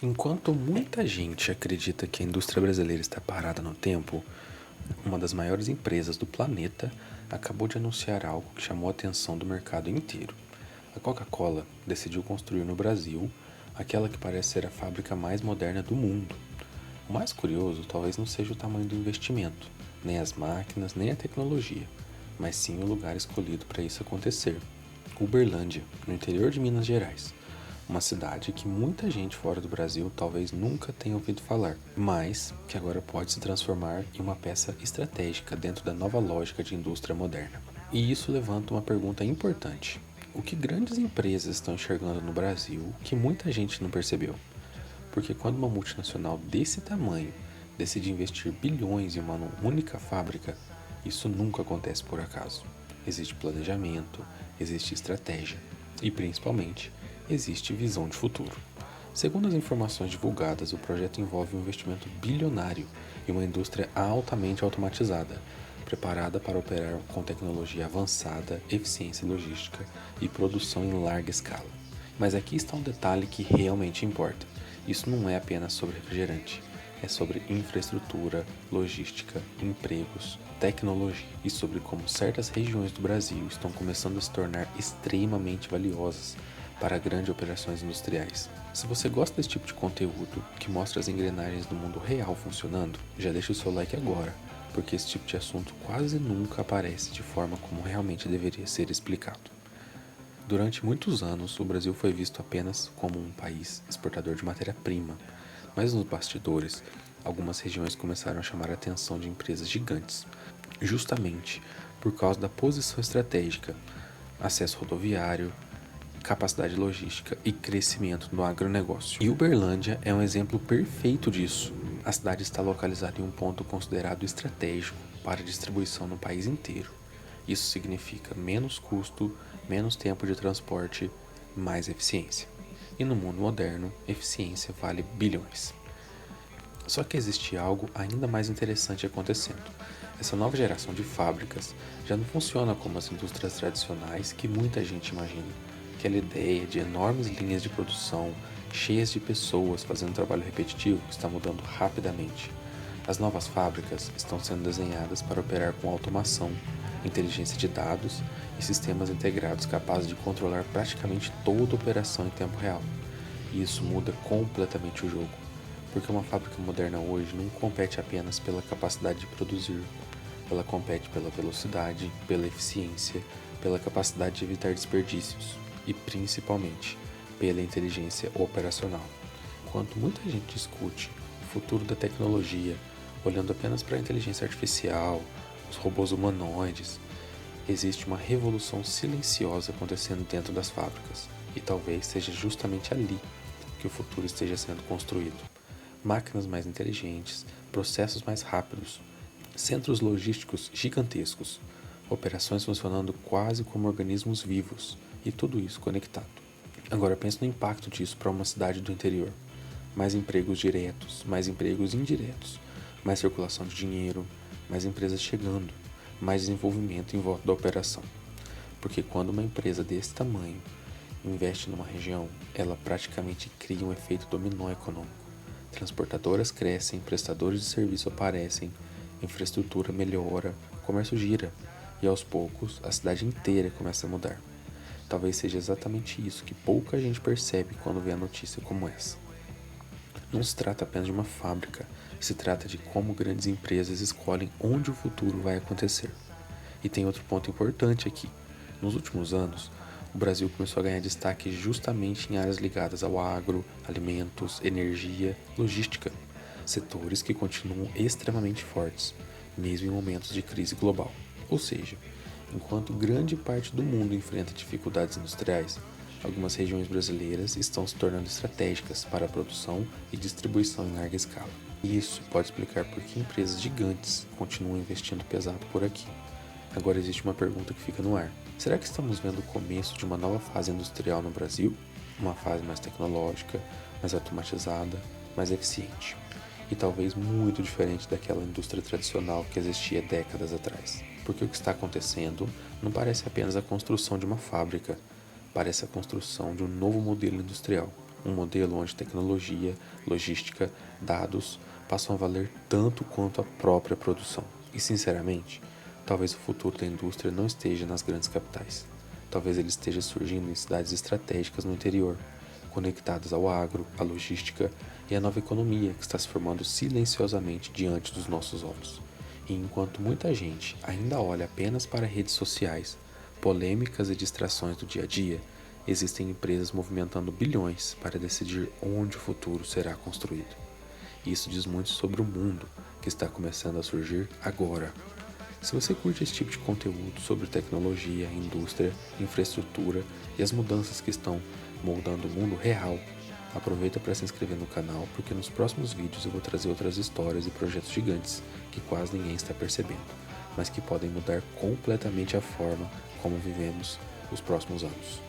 Enquanto muita gente acredita que a indústria brasileira está parada no tempo, uma das maiores empresas do planeta acabou de anunciar algo que chamou a atenção do mercado inteiro. A Coca-Cola decidiu construir no Brasil aquela que parece ser a fábrica mais moderna do mundo. O mais curioso talvez não seja o tamanho do investimento, nem as máquinas, nem a tecnologia, mas sim o lugar escolhido para isso acontecer. Uberlândia, no interior de Minas Gerais. Uma cidade que muita gente fora do Brasil talvez nunca tenha ouvido falar, mas que agora pode se transformar em uma peça estratégica dentro da nova lógica de indústria moderna. E isso levanta uma pergunta importante: o que grandes empresas estão enxergando no Brasil que muita gente não percebeu? Porque quando uma multinacional desse tamanho decide investir bilhões em uma única fábrica, isso nunca acontece por acaso. Existe planejamento, existe estratégia e, principalmente, existe visão de futuro. Segundo as informações divulgadas, o projeto envolve um investimento bilionário e uma indústria altamente automatizada, preparada para operar com tecnologia avançada, eficiência logística e produção em larga escala. Mas aqui está um detalhe que realmente importa. Isso não é apenas sobre refrigerante, é sobre infraestrutura, logística, empregos, tecnologia e sobre como certas regiões do Brasil estão começando a se tornar extremamente valiosas para grandes operações industriais. Se você gosta desse tipo de conteúdo que mostra as engrenagens do mundo real funcionando, já deixa o seu like agora, porque esse tipo de assunto quase nunca aparece de forma como realmente deveria ser explicado. Durante muitos anos, o Brasil foi visto apenas como um país exportador de matéria-prima, mas nos bastidores, algumas regiões começaram a chamar a atenção de empresas gigantes, justamente por causa da posição estratégica, acesso rodoviário, capacidade logística e crescimento no agronegócio. E Uberlândia é um exemplo perfeito disso. A cidade está localizada em um ponto considerado estratégico para distribuição no país inteiro. Isso significa menos custo, menos tempo de transporte, mais eficiência. E no mundo moderno, eficiência vale bilhões. Só que existe algo ainda mais interessante acontecendo. Essa nova geração de fábricas já não funciona como as indústrias tradicionais que muita gente imagina. Aquela ideia de enormes linhas de produção, cheias de pessoas fazendo trabalho repetitivo, está mudando rapidamente. As novas fábricas estão sendo desenhadas para operar com automação, inteligência de dados e sistemas integrados capazes de controlar praticamente toda a operação em tempo real. E isso muda completamente o jogo, porque uma fábrica moderna hoje não compete apenas pela capacidade de produzir, ela compete pela velocidade, pela eficiência, pela capacidade de evitar desperdícios e, principalmente, pela inteligência operacional. Enquanto muita gente discute o futuro da tecnologia olhando apenas para a inteligência artificial, os robôs humanoides, existe uma revolução silenciosa acontecendo dentro das fábricas, e talvez seja justamente ali que o futuro esteja sendo construído. Máquinas mais inteligentes, processos mais rápidos, centros logísticos gigantescos, operações funcionando quase como organismos vivos, e tudo isso conectado. Agora pense no impacto disso para uma cidade do interior. Mais empregos diretos, mais empregos indiretos, mais circulação de dinheiro, mais empresas chegando, mais desenvolvimento em volta da operação. Porque quando uma empresa desse tamanho investe numa região, ela praticamente cria um efeito dominó econômico. Transportadoras crescem, prestadores de serviço aparecem, infraestrutura melhora, comércio gira, e aos poucos a cidade inteira começa a mudar. Talvez seja exatamente isso que pouca gente percebe quando vê a notícia como essa. Não se trata apenas de uma fábrica, se trata de como grandes empresas escolhem onde o futuro vai acontecer. E tem outro ponto importante aqui. Nos últimos anos, o Brasil começou a ganhar destaque justamente em áreas ligadas ao agro, alimentos, energia, logística, setores que continuam extremamente fortes, mesmo em momentos de crise global. Ou seja, enquanto grande parte do mundo enfrenta dificuldades industriais, algumas regiões brasileiras estão se tornando estratégicas para a produção e distribuição em larga escala. E isso pode explicar por que empresas gigantes continuam investindo pesado por aqui. Agora existe uma pergunta que fica no ar. Será que estamos vendo o começo de uma nova fase industrial no Brasil? Uma fase mais tecnológica, mais automatizada, mais eficiente. E talvez muito diferente daquela indústria tradicional que existia décadas atrás. Porque o que está acontecendo não parece apenas a construção de uma fábrica, parece a construção de um novo modelo industrial, Um modelo onde tecnologia, logística, dados passam a valer tanto quanto a própria produção. E, sinceramente, talvez o futuro da indústria não esteja nas grandes capitais. Talvez ele esteja surgindo em cidades estratégicas no interior, conectadas ao agro, à logística e à nova economia que está se formando silenciosamente diante dos nossos olhos. E enquanto muita gente ainda olha apenas para redes sociais, polêmicas e distrações do dia a dia, existem empresas movimentando bilhões para decidir onde o futuro será construído. Isso diz muito sobre o mundo que está começando a surgir agora. Se você curte esse tipo de conteúdo sobre tecnologia, indústria, infraestrutura e as mudanças que estão moldando o mundo real, aproveita para se inscrever no canal, porque nos próximos vídeos eu vou trazer outras histórias e projetos gigantes que quase ninguém está percebendo, mas que podem mudar completamente a forma como vivemos os próximos anos.